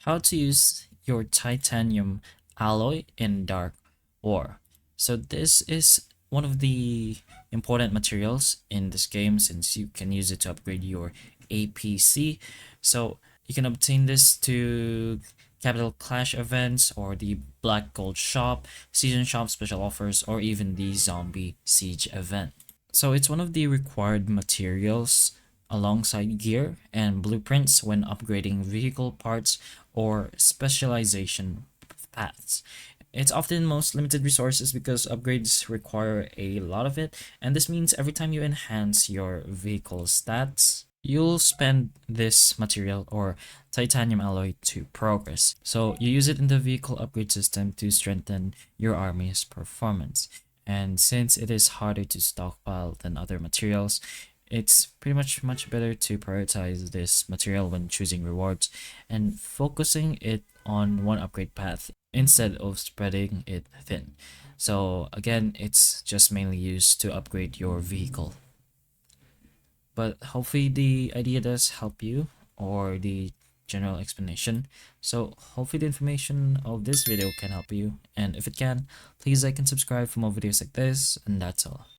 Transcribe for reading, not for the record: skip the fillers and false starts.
How to use your titanium alloy in Dark War. So this is one of the important materials in this game since you can use it to upgrade your APC. So you can obtain this to Capital Clash events or the Black Gold Shop, Season Shop special offers, or even the Zombie Siege event. So it's one of the required materials alongside gear and blueprints when upgrading vehicle parts or specialization paths. It's often most limited resources because upgrades require a lot of it, and this means every time you enhance your vehicle stats, you'll spend this material or titanium alloy to progress. So you use it in the vehicle upgrade system to strengthen your army's performance. And since it is harder to stockpile than other materials, it's pretty much better to prioritize this material when choosing rewards and focusing it on one upgrade path instead of spreading it thin. So again, it's just mainly used to upgrade your vehicle. But hopefully the idea does help you, or the general explanation. So hopefully the information of this video can help you, and if it can, please like and subscribe for more videos like this, and that's all.